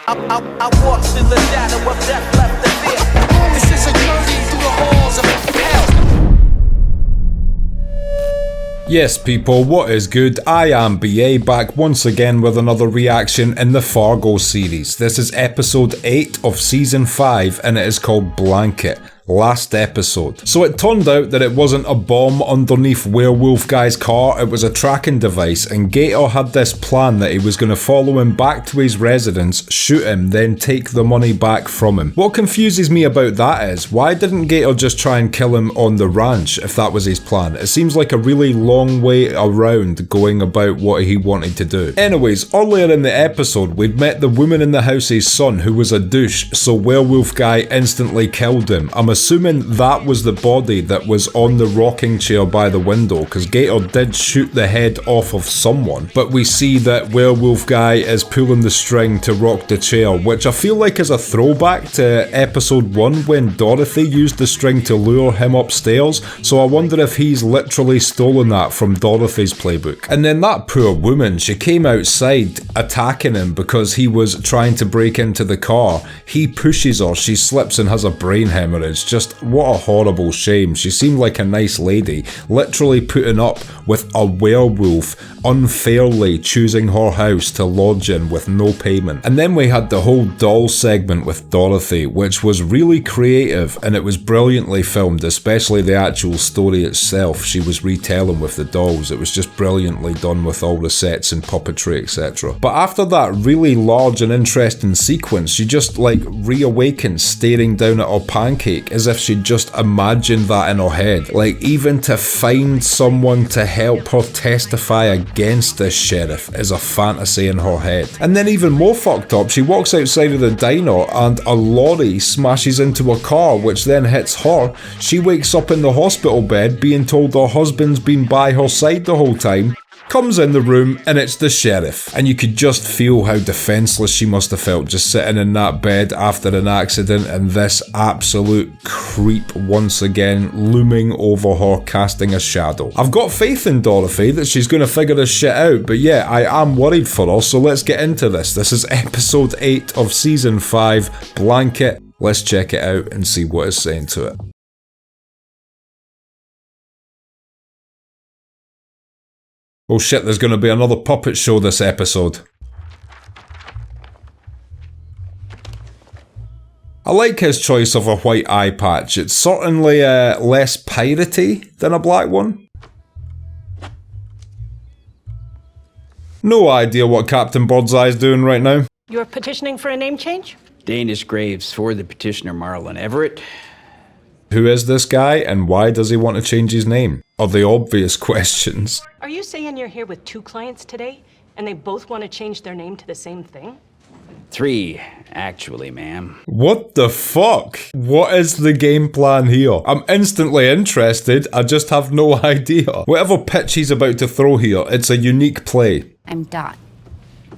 I walk through the shadow of death left to fear. This is a journey through the halls of hell. Yes people, what is good? I am BA, back once again with another reaction in the Fargo series. This is episode 8 of season 5 and it is called Blanket. Last episode. So it turned out that it wasn't a bomb underneath Werewolf Guy's car, it was a tracking device, and Gator had this plan that he was going to follow him back to his residence, shoot him, then take the money back from him. What confuses me about that is, why didn't Gator just try and kill him on the ranch if that was his plan? It seems like a really long way around going about what he wanted to do. Anyways, earlier in the episode we'd met the woman in the house's son who was a douche, so Werewolf Guy instantly killed him. I'm assuming that was the body that was on the rocking chair by the window, because Gator did shoot the head off of someone, but we see that Werewolf Guy is pulling the string to rock the chair, which I feel like is a throwback to episode 1 when Dorothy used the string to lure him upstairs, so I wonder if he's literally stolen that from Dorothy's playbook. And then that poor woman, she came outside attacking him because he was trying to break into the car. He pushes her, she slips and has a brain hemorrhage. Just what a horrible shame. She seemed like a nice lady, literally putting up with a werewolf unfairly choosing her house to lodge in with no payment. And then we had the whole doll segment with Dorothy, which was really creative and it was brilliantly filmed, especially the actual story itself she was retelling with the dolls. It was just brilliantly done with all the sets and puppetry, etc. But after that really large and interesting sequence, she just like reawakens staring down at her pancake as if she'd just imagined that in her head. Like, even to find someone to help her testify against this sheriff is a fantasy in her head. And then even more fucked up, she walks outside of the diner and a lorry smashes into a car, which then hits her. She wakes up in the hospital bed being told her husband's been by her side the whole time. Comes in the room and it's the sheriff, and you could just feel how defenseless she must have felt just sitting in that bed after an accident, and this absolute creep once again looming over her, casting a shadow. I've got faith in Dorothy that she's going to figure this shit out, but yeah, I am worried for her, so let's get into this. This is episode 8 of season 5, Blanket. Let's check it out and see what it's saying to it. Oh shit, there's going to be another puppet show this episode. I like his choice of a white eye patch. It's certainly less piratey than a black one. No idea what Captain Birdseye's doing right now. You're petitioning for a name change? Danish Graves for the petitioner Marlon Everett. Who is this guy and why does he want to change his name? Are the obvious questions. Are you saying you're here with 2 clients today, and they both want to change their name to the same thing? 3, actually, ma'am. What the fuck? What is the game plan here? I'm instantly interested, I just have no idea. Whatever pitch he's about to throw here, it's a unique play. I'm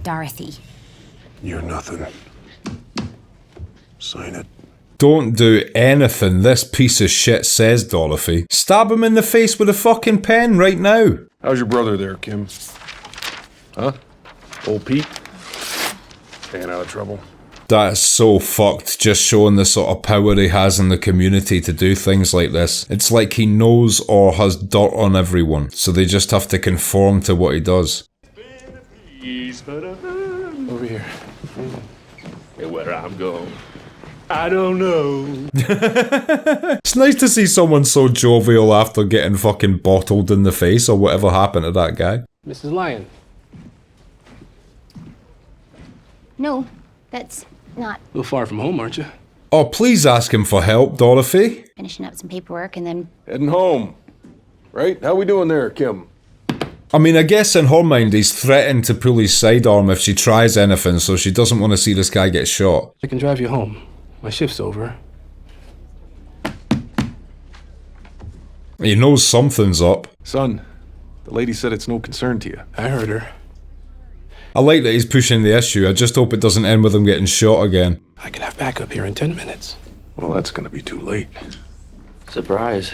Dorothy. You're nothing. Sign it. Don't do anything this piece of shit says, Dorothy. Stab him in the face with a fucking pen right now. How's your brother there, Kim? Huh? Old Pete? Staying out of trouble? That's so fucked, just showing the sort of power he has in the community to do things like this. It's like he knows or has dirt on everyone, so they just have to conform to what he does. Over here. And where I'm going, I don't know. It's nice to see someone so jovial after getting fucking bottled in the face or whatever happened to that guy. Mrs. Lyon. No, that's not. A little far from home, aren't you? Oh, please ask him for help, Dorothy. Finishing up some paperwork and then. Heading home. Right? How we doing there, Kim? I mean, I guess in her mind he's threatened to pull his sidearm if she tries anything, so she doesn't want to see this guy get shot. I can drive you home. My shift's over. He knows something's up. Son, the lady said it's no concern to you. I heard her. I like that he's pushing the issue, I just hope it doesn't end with him getting shot again. I can have backup here in 10 minutes. Well, that's gonna be too late. Surprise.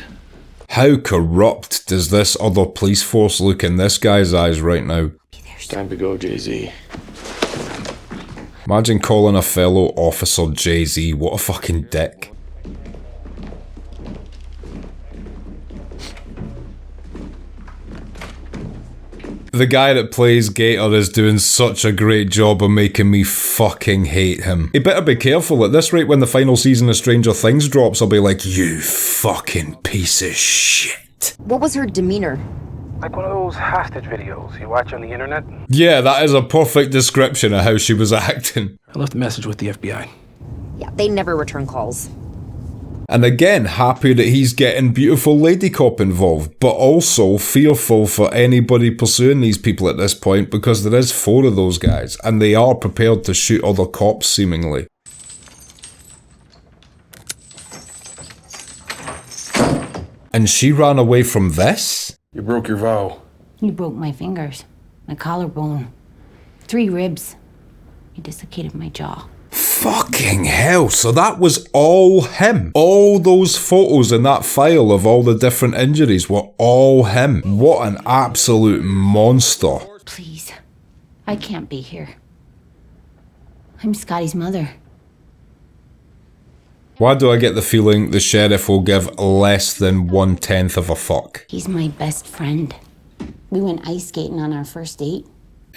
How corrupt does this other police force look in this guy's eyes right now? It's time to go, Jay-Z. Imagine calling a fellow officer Jay-Z. What a fucking dick. The guy that plays Gator is doing such a great job of making me fucking hate him. He better be careful. At this rate, when the final season of Stranger Things drops, I'll be like, you fucking piece of shit. What was her demeanor? Like one of those hostage videos you watch on the internet. Yeah, that is a perfect description of how she was acting. I left a message with the FBI. Yeah, they never return calls. And again, happy that he's getting beautiful lady cop involved, but also fearful for anybody pursuing these people at this point because there is 4 of those guys, and they are prepared to shoot other cops, seemingly. And she ran away from this? You broke your vow. You broke my fingers, my collarbone, 3 ribs. You dislocated my jaw. Fucking hell, so that was all him. All those photos in that file of all the different injuries were all him. What an absolute monster. Please, I can't be here. I'm Scotty's mother. Why do I get the feeling the sheriff will give less than 1/10 of a fuck? He's my best friend. We went ice skating on our first date.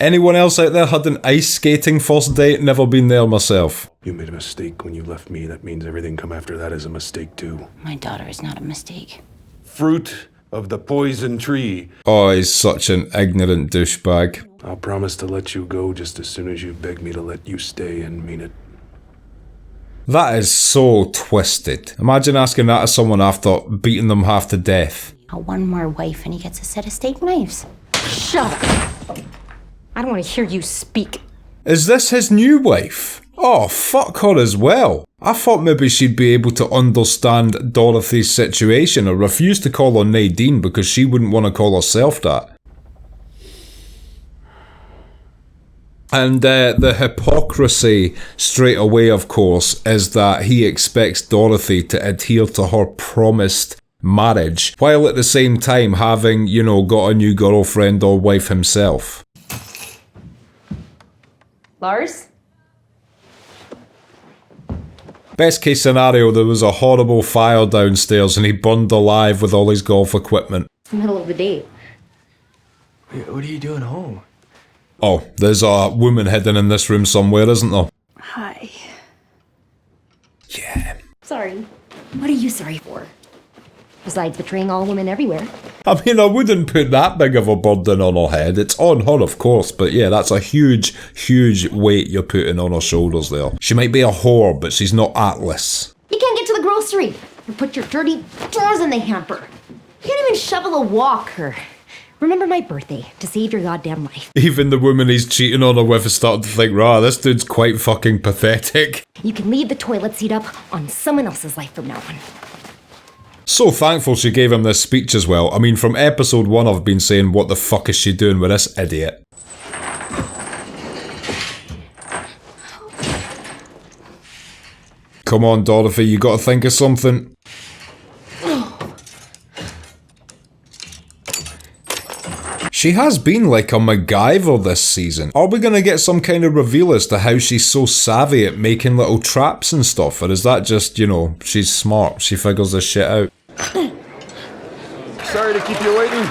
Anyone else out there had an ice skating first date? Never been there myself. You made a mistake when you left me. That means everything come after that is a mistake too. My daughter is not a mistake. Fruit of the poison tree. Oh, he's such an ignorant douchebag. I'll promise to let you go just as soon as you beg me to let you stay and mean it. That is so twisted. Imagine asking that of someone after beating them half to death. One more wife and he gets a set of steak knives. Shut up. I don't want to hear you speak. Is this his new wife? Oh, fuck her as well. I thought maybe she'd be able to understand Dorothy's situation or refuse to call her Nadine because she wouldn't want to call herself that. And the hypocrisy straight away, of course, is that he expects Dorothy to adhere to her promised marriage, while at the same time having, you know, got a new girlfriend or wife himself. Lars? Best case scenario, there was a horrible fire downstairs and he burned alive with all his golf equipment. It's the middle of the day. Wait, what are you doing home? Oh, there's a woman hidden in this room somewhere, isn't there? Hi. Yeah. Sorry. What are you sorry for? Besides betraying all women everywhere. I mean, I wouldn't put that big of a burden on her head. It's on her, of course, but yeah, that's a huge, huge weight you're putting on her shoulders there. She might be a whore, but she's not Atlas. You can't get to the grocery. You put your dirty drawers in the hamper. You can't even shovel a walk or remember my birthday to save your goddamn life. Even the woman he's cheating on her with is starting to think, rah, this dude's quite fucking pathetic. You can leave the toilet seat up on someone else's life from now on. So thankful she gave him this speech as well. I mean, from episode 1 I've been saying, what the fuck is she doing with this idiot? Come on, Dorothy, you gotta think of something. She has been like a MacGyver this season. Are we gonna get some kind of reveal as to how she's so savvy at making little traps and stuff? Or is that just, you know, she's smart, she figures this shit out? Sorry to keep you waiting.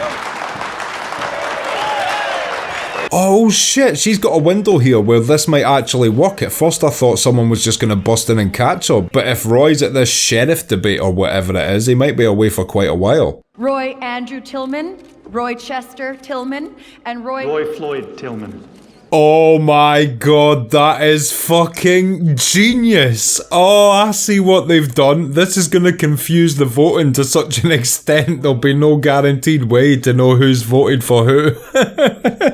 Oh shit, she's got a window here where this might actually work. At first I thought someone was just gonna bust in and catch her, but if Roy's at this sheriff debate or whatever it is, he might be away for quite a while. Roy Andrew Tillman, Roy Chester Tillman, and Roy Floyd Tillman. Oh my god, that is fucking genius. Oh, I see what they've done. This is gonna confuse the voting to such an extent there'll be no guaranteed way to know who's voted for who.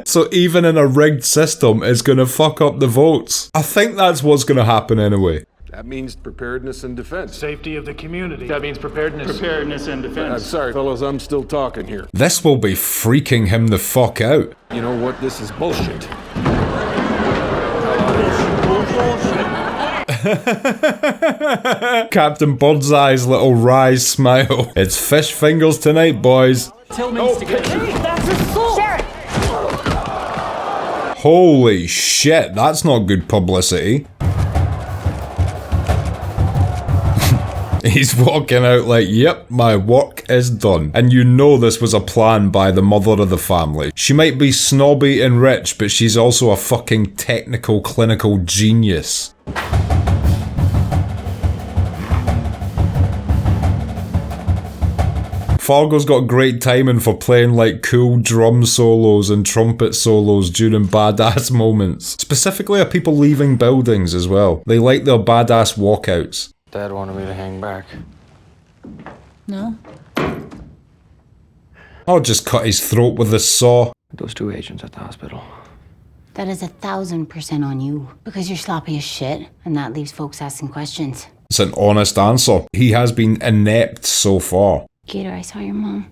So even in a rigged system, it's gonna fuck up the votes. I think that's what's gonna happen anyway. That means preparedness and defense. Safety of the community. That means preparedness. Preparedness and defense. I'm sorry, fellas, I'm still talking here. This will be freaking him the fuck out. You know what? This is bullshit. Captain Birdseye's little wry smile. It's fish fingers tonight, boys. Tillman's together. Hey, that's assault! Sheriff! Holy shit, that's not good publicity. He's walking out like, yep, my work is done. And you know this was a plan by the mother of the family. She might be snobby and rich, but she's also a fucking technical, clinical genius. Fargo's got great timing for playing like cool drum solos and trumpet solos during badass moments. Specifically of people leaving buildings as well. They like their badass walkouts. Dad wanted me to hang back. No? I'll just cut his throat with a saw. Those two agents at the hospital. That is 1,000% on you. Because you're sloppy as shit, and that leaves folks asking questions. It's an honest answer. He has been inept so far. Gator, I saw your mom.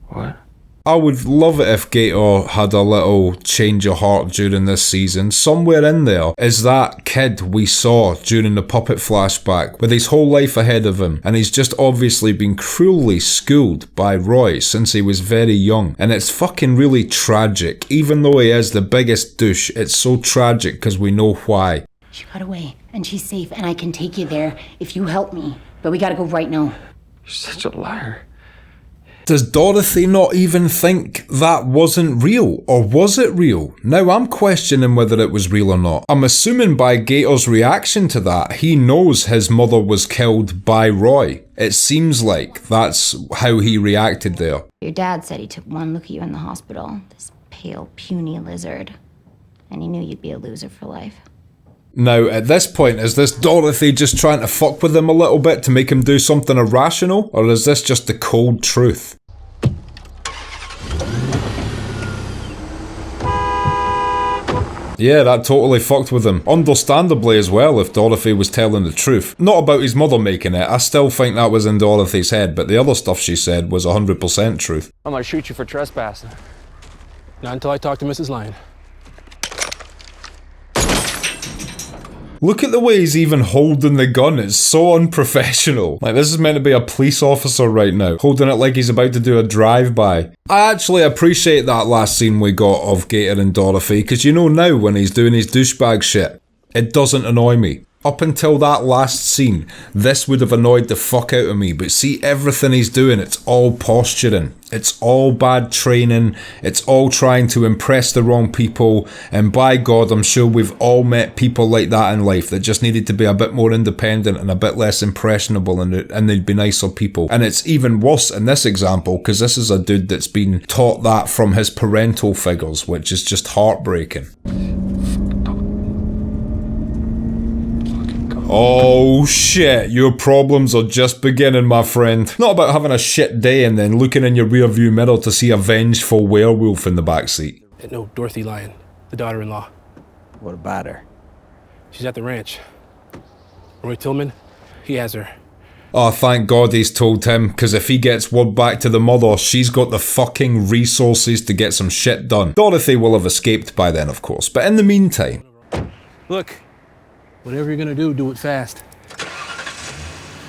What? I would love it if Gator had a little change of heart during this season. Somewhere in there is that kid we saw during the puppet flashback with his whole life ahead of him, and he's just obviously been cruelly schooled by Roy since he was very young, and it's fucking really tragic. Even though he is the biggest douche, it's so tragic because we know why. She got away, and she's safe, and I can take you there if you help me. But we gotta go right now. You're such a liar. Does Dorothy not even think that wasn't real? Or was it real? Now I'm questioning whether it was real or not. I'm assuming by Gator's reaction to that, he knows his mother was killed by Roy. It seems like that's how he reacted there. Your dad said he took one look at you in the hospital. This pale, puny lizard. And he knew you'd be a loser for life. Now, at this point, is this Dorothy just trying to fuck with him a little bit to make him do something irrational? Or is this just the cold truth? Yeah, that totally fucked with him. Understandably as well, if Dorothy was telling the truth. Not about his mother making it, I still think that was in Dorothy's head, but the other stuff she said was 100% truth. I'm gonna shoot you for trespassing. Not until I talk to Mrs. Lyon. Look at the way he's even holding the gun, it's so unprofessional. Like, this is meant to be a police officer right now, holding it like he's about to do a drive-by. I actually appreciate that last scene we got of Gator and Dorothy, because you know now when he's doing his douchebag shit, it doesn't annoy me. Up until that last scene, this would have annoyed the fuck out of me, but see everything he's doing, it's all posturing. It's all bad training, it's all trying to impress the wrong people, and by God, I'm sure we've all met people like that in life that just needed to be a bit more independent and a bit less impressionable, and they'd be nicer people. And it's even worse in this example, because this is a dude that's been taught that from his parental figures, which is just heartbreaking. Oh shit, your problems are just beginning, my friend. Not about having a shit day and then looking in your rearview mirror to see a vengeful werewolf in the backseat. No, Dorothy Lyon, the daughter-in-law. What about her? She's at the ranch. Roy Tillman, he has her. Oh, thank God he's told him, because if he gets word back to the mother, she's got the fucking resources to get some shit done. Dorothy will have escaped by then, of course, but in the meantime... Look, whatever you're gonna do it fast.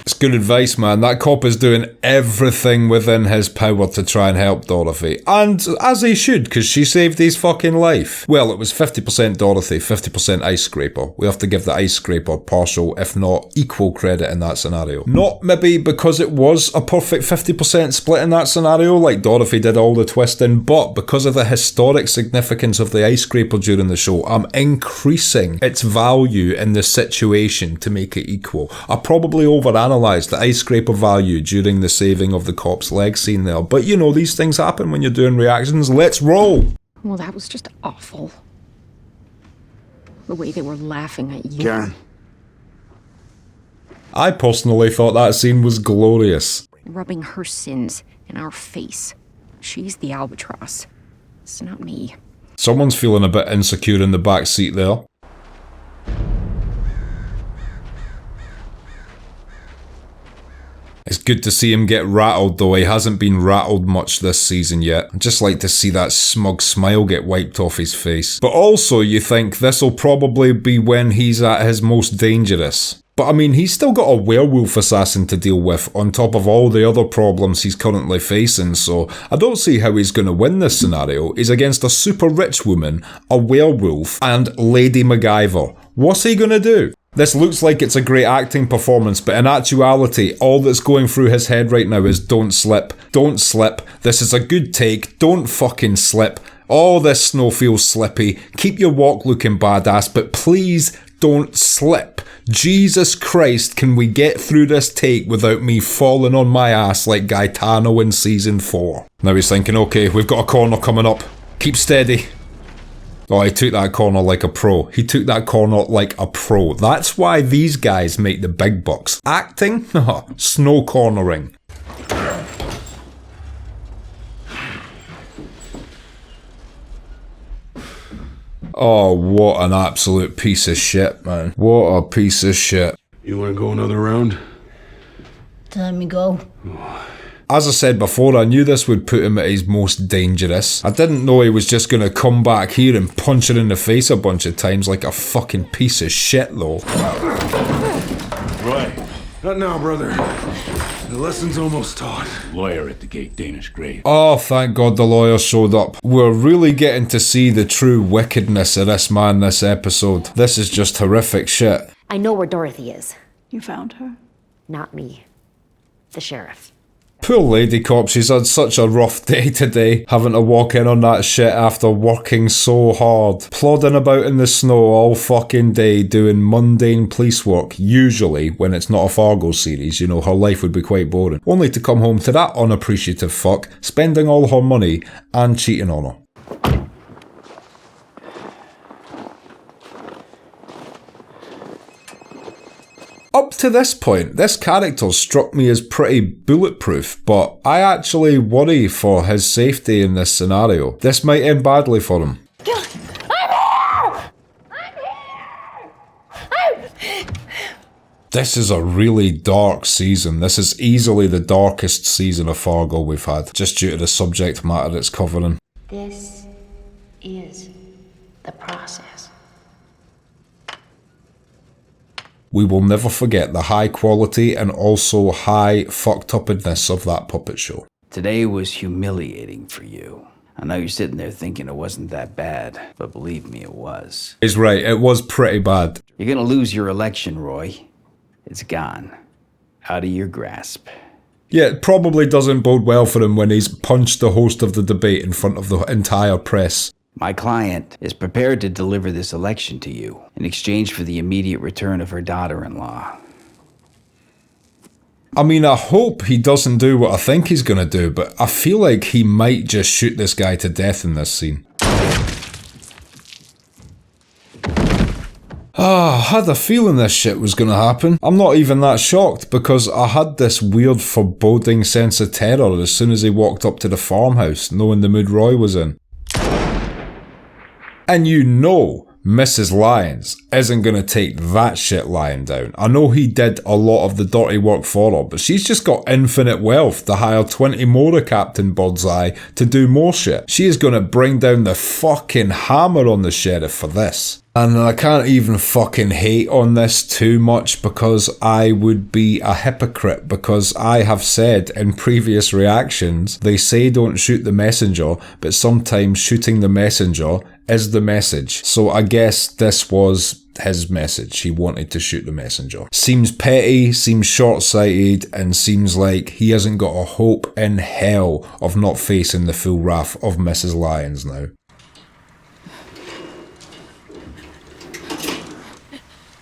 It's good advice, man. That cop is doing everything within his power to try and help Dorothy. And as he should, because she saved his fucking life. Well, it was 50% Dorothy, 50% Ice Scraper. We have to give the Ice Scraper partial, if not equal credit in that scenario. Not maybe because it was a perfect 50% split in that scenario, like Dorothy did all the twisting, but because of the historic significance of the Ice Scraper during the show, I'm increasing its value in the situation to make it equal. I probably overanalyzed the Ice Scraper value during the saving of the cop's leg scene there, but you know, these things happen when you're doing reactions. Let's roll! Well, that was just awful. The way they were laughing at you. Karen. I personally thought that scene was glorious. Rubbing her sins in our face. She's the albatross. It's not me. Someone's feeling a bit insecure in the back seat there. It's good to see him get rattled, though he hasn't been rattled much this season yet. I'd just like to see that smug smile get wiped off his face. But also, you think this'll probably be when he's at his most dangerous. But I mean, he's still got a werewolf assassin to deal with on top of all the other problems he's currently facing, so I don't see how he's going to win this scenario. He's against a super rich woman, a werewolf, and Lady MacGyver. What's he going to do? This looks like it's a great acting performance, but in actuality, all that's going through his head right now is don't slip, don't slip, this is a good take, don't fucking slip, oh this snow feels slippy, keep your walk looking badass, but please don't slip. Jesus Christ, can we get through this take without me falling on my ass like Gaetano in season 4? Now he's thinking, okay, we've got a corner coming up, keep steady. Oh, he took that corner like a pro. He took that corner like a pro. That's why these guys make the big bucks. Acting? Snow cornering. Oh, what an absolute piece of shit, man. What a piece of shit. You want to go another round? Let me go. As I said before, I knew this would put him at his most dangerous. I didn't know he was just going to come back here and punch her in the face a bunch of times like a fucking piece of shit, though. Right. Not now, brother. The lesson's almost taught. Lawyer at the gate, Danish Grave. Oh, thank God the lawyer showed up. We're really getting to see the true wickedness of this man this episode. This is just horrific shit. I know where Dorothy is. You found her? Not me. The sheriff. Poor lady cop, she's had such a rough day today, having to walk in on that shit after working so hard. Plodding about in the snow all fucking day doing mundane police work. Usually, when it's not a Fargo series, you know, her life would be quite boring. Only to come home to that unappreciative fuck, spending all her money and cheating on her. Up to this point, this character struck me as pretty bulletproof, but I actually worry for his safety in this scenario. This might end badly for him. This is a really dark season. This is easily the darkest season of Fargo we've had, just due to the subject matter it's covering. This is the process. We will never forget the high quality and also high fucked upness of that puppet show. Today was humiliating for you. I know you're sitting there thinking it wasn't that bad, but believe me, it was. He's right, it was pretty bad. You're gonna lose your election, Roy. It's gone. Out of your grasp. Yeah, it probably doesn't bode well for him when he's punched the host of the debate in front of the entire press. My client is prepared to deliver this election to you in exchange for the immediate return of her daughter-in-law. I mean, I hope he doesn't do what I think he's gonna do, but I feel like he might just shoot this guy to death in this scene. I had a feeling this shit was gonna happen. I'm not even that shocked because I had this weird foreboding sense of terror as soon as he walked up to the farmhouse, knowing the mood Roy was in. And you know Mrs. Lyons isn't going to take that shit lying down. I know he did a lot of the dirty work for her, but she's just got infinite wealth to hire 20 more of Captain Birdseye to do more shit. She is going to bring down the fucking hammer on the sheriff for this. And I can't even fucking hate on this too much because I would be a hypocrite, because I have said in previous reactions, they say don't shoot the messenger, but sometimes shooting the messenger is the message. So I guess this was his message. He wanted to shoot the messenger. Seems petty, seems short-sighted, and seems like he hasn't got a hope in hell of not facing the full wrath of Mrs. Lyons now.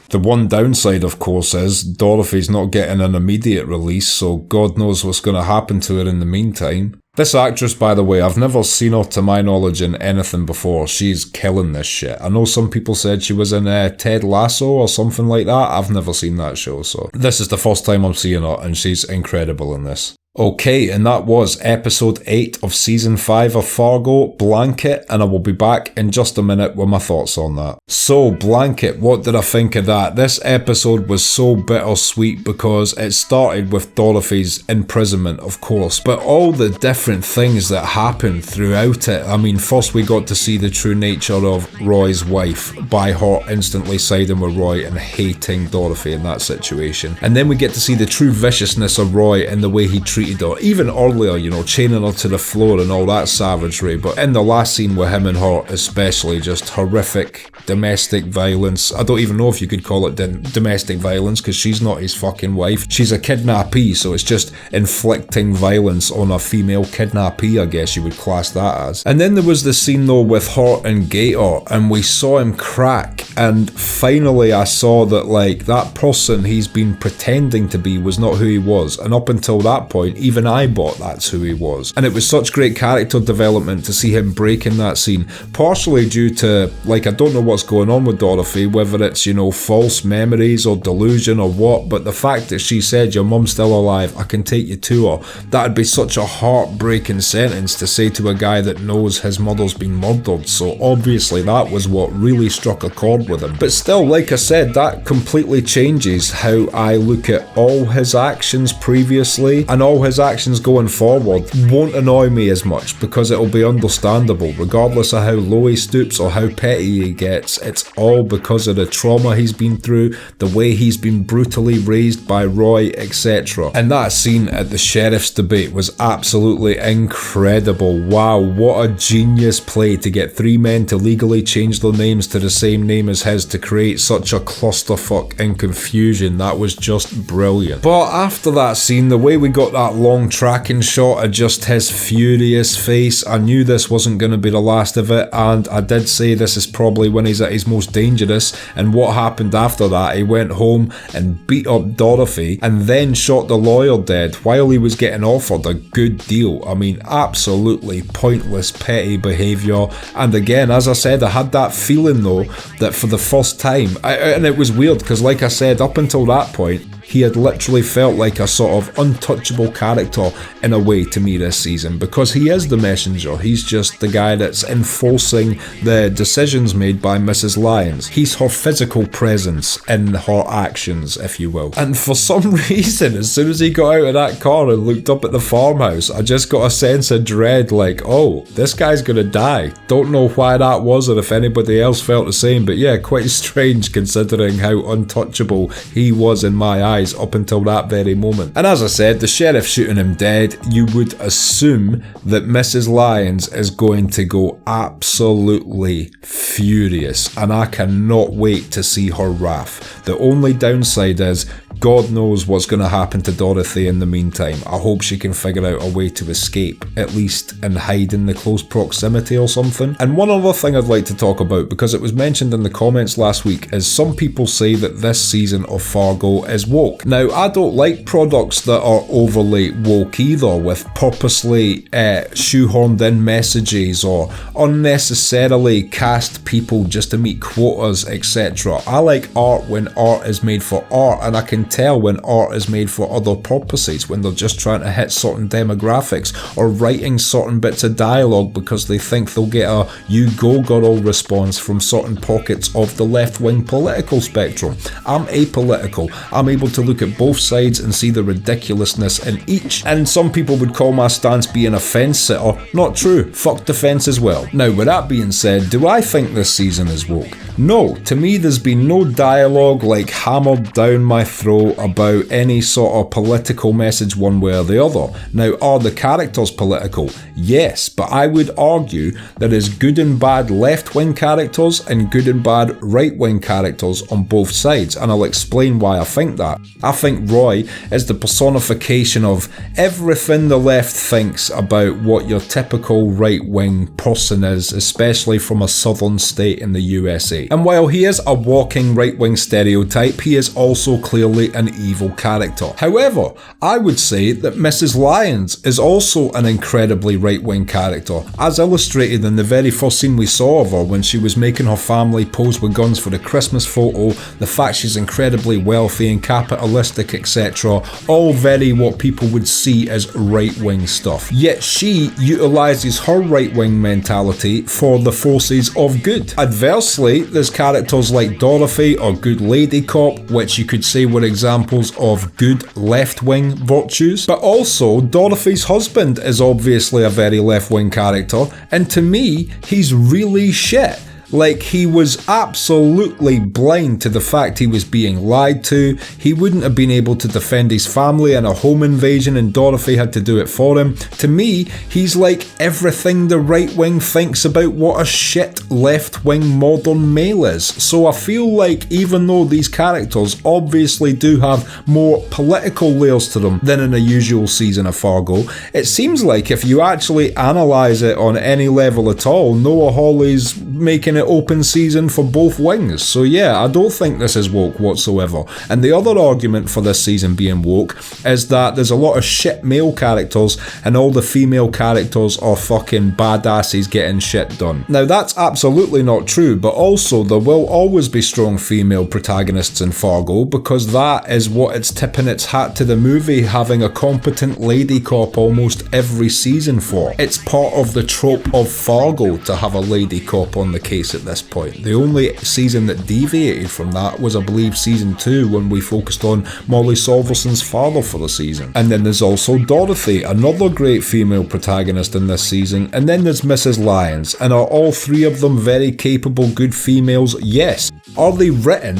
The one downside, of course, is Dorothy's not getting an immediate release, so God knows what's going to happen to her in the meantime. This actress, by the way, I've never seen her to my knowledge in anything before. She's killing this shit. I know some people said she was in Ted Lasso or something like that. I've never seen that show, so this is the first time I'm seeing her, and she's incredible in this. Okay, and that was episode 8 of season 5 of Fargo, Blanket, and I will be back in just a minute with my thoughts on that. So, Blanket, what did I think of that? This episode was so bittersweet because it started with Dorothy's imprisonment, of course, but all the different things that happened throughout it. I mean, first we got to see the true nature of Roy's wife by her instantly siding with Roy and hating Dorothy in that situation. And then we get to see the true viciousness of Roy and the way he treated her, even earlier, you know, chaining her to the floor and all that savagery. But in the last scene with him and her, especially, just horrific domestic violence. I don't even know if you could call it domestic violence because she's not his fucking wife. She's a kidnappee, so it's just inflicting violence on a female kidnappee, I guess you would class that as. And then there was the scene though with her and Gator, and we saw him crack, and finally I saw that like that person he's been pretending to be was not who he was, and up until that point even I bought that's who he was. And it was such great character development to see him break in that scene, partially due to, like, I don't know what's going on with Dorothy, whether it's, you know, false memories or delusion or what, but the fact that she said your mum's still alive, I can take you to her, that'd be such a heartbreaking sentence to say to a guy that knows his mother's been murdered. So obviously that was what really struck a chord with him. But still, like I said, that completely changes how I look at all his actions previously, and all his actions going forward won't annoy me as much because it'll be understandable. Regardless of how low he stoops or how petty he gets, it's all because of the trauma he's been through, the way he's been brutally raised by Roy, etc. And that scene at the sheriff's debate was absolutely incredible. Wow, what a genius play to get 3 men to legally change their names to the same name as his to create such a clusterfuck and confusion. That was just brilliant. But after that scene, the way we got that long tracking shot of just his furious face, I knew this wasn't going to be the last of it, and I did say this is probably when he's at his most dangerous. And what happened after that? He went home and beat up Dorothy and then shot the lawyer dead while he was getting offered a good deal. I mean, absolutely pointless, petty behaviour. And again, as I said, I had that feeling though that for the first time, and it was weird because like I said, up until that point, he had literally felt like a sort of untouchable character in a way to me this season, because he is the messenger. He's just the guy that's enforcing the decisions made by Mrs. Lyons. He's her physical presence in her actions, if you will. And for some reason, as soon as he got out of that car and looked up at the farmhouse, I just got a sense of dread, like, oh, this guy's gonna die. Don't know why that was or if anybody else felt the same, but yeah, quite strange considering how untouchable he was in my eyes up until that very moment. And as I said, the sheriff shooting him dead, you would assume that Mrs. Lyons is going to go absolutely furious, and I cannot wait to see her wrath. The only downside is God knows what's going to happen to Dorothy in the meantime. I hope she can figure out a way to escape, at least, and hide in the close proximity or something. And one other thing I'd like to talk about, because it was mentioned in the comments last week, is some people say that this season of Fargo is woke. Now, I don't like products that are overly woke either, with purposely shoehorned in messages or unnecessarily cast people just to meet quotas, etc. I like art when art is made for art, and I can tell when art is made for other purposes, when they're just trying to hit certain demographics or writing certain bits of dialogue because they think they'll get a "you go girl" response from certain pockets of the left-wing political spectrum. I'm apolitical. I'm able to look at both sides and see the ridiculousness in each. And some people would call my stance being a fence sitter. Not true. Fuck the fence as well. Now, with that being said, do I think this season is woke? No. To me, there's been no dialogue like hammered down my throat about any sort of political message one way or the other. Now, are the characters political? Yes, but I would argue there is good and bad left-wing characters and good and bad right-wing characters on both sides, and I'll explain why I think that. I think Roy is the personification of everything the left thinks about what your typical right-wing person is, especially from a southern state in the USA. And while he is a walking right-wing stereotype, he is also clearly obviously an evil character. However, I would say that Mrs. Lyons is also an incredibly right-wing character, as illustrated in the very first scene we saw of her when she was making her family pose with guns for the Christmas photo, the fact she's incredibly wealthy and capitalistic, etc. All very what people would see as right-wing stuff. Yet she utilises her right-wing mentality for the forces of good. Adversely, there's characters like Dorothy or Good Lady Cop, which you could say were examples of good left-wing virtues. But also, Dorothy's husband is obviously a very left-wing character, and to me, he's really shit. Like, he was absolutely blind to the fact he was being lied to. He wouldn't have been able to defend his family in a home invasion and Dorothy had to do it for him. To me, he's like everything the right wing thinks about what a shit left wing modern male is. So I feel like even though these characters obviously do have more political layers to them than in a usual season of Fargo, it seems like if you actually analyse it on any level at all, Noah Hawley's making it open season for both wings. So yeah, I don't think this is woke whatsoever. And the other argument for this season being woke is that there's a lot of shit male characters and all the female characters are fucking badasses getting shit done. Now that's absolutely not true, but also there will always be strong female protagonists in Fargo because that is what it's tipping its hat to the movie having a competent lady cop almost every season for. It's part of the trope of Fargo to have a lady cop on the case at this point. The only season that deviated from that was, I believe, season 2 when we focused on Molly Solverson's father for the season. And then there's also Dorothy, another great female protagonist in this season, and then there's Mrs. Lyons. And are all three of them very capable, good females? Yes. Are they written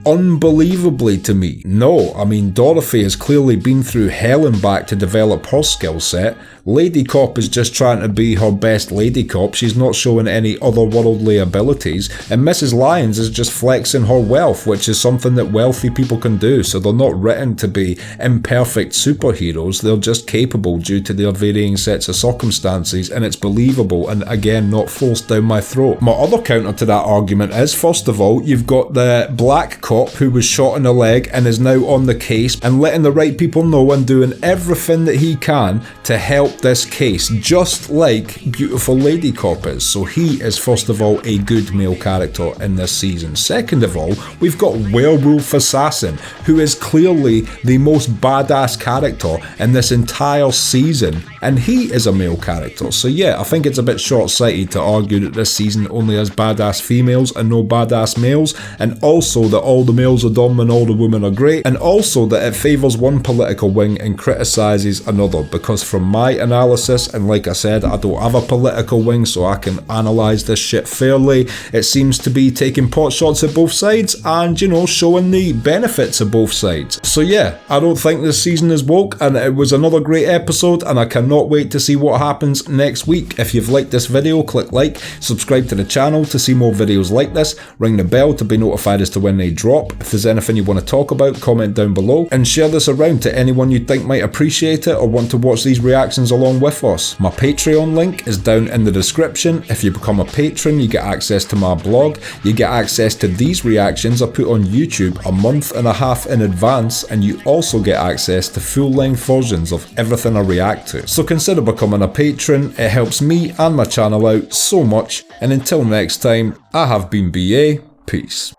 unbelievably to me? No. I mean, Dorothy has clearly been through hell and back to develop her skill set. Lady Cop is just trying to be her best Lady Cop. She's not showing any otherworldly abilities. And Mrs. Lyons is just flexing her wealth, which is something that wealthy people can do. So they're not written to be imperfect superheroes. They're just capable due to their varying sets of circumstances, and it's believable and again not forced down my throat. My other counter to that argument is, first of all, you've got the black cop who was shot in the leg and is now on the case and letting the right people know and doing everything that he can to help this case, just like beautiful Lady Cop is. So he is, first of all, a good male character in this season. Second of all, we've got Werewolf Assassin, who is clearly the most badass character in this entire season, and he is a male character. So yeah, I think it's a bit short-sighted to argue that this season only has badass females and no badass males, and also that all the males are dumb and all the women are great, and also that it favours one political wing and criticises another, because from my analysis, and like I said, I don't have a political wing so I can analyse this shit fairly, it seems to be taking pot shots at both sides and, you know, showing the benefits of both sides. So yeah, I don't think this season is woke, and it was another great episode, and I cannot wait to see what happens next week. If you've liked this video, click like, subscribe to the channel to see more videos like this, ring the bell to be notified as to when they drop. If there's anything you want to talk about, comment down below, and share this around to anyone you think might appreciate it or want to watch these reactions along with us. My Patreon link is down in the description. If you become a patron, you get access to my blog, you get access to these reactions I put on YouTube a month and a half in advance, and you also get access to full-length versions of everything I react to. So consider becoming a patron, it helps me and my channel out so much, and until next time, I have been BA, peace.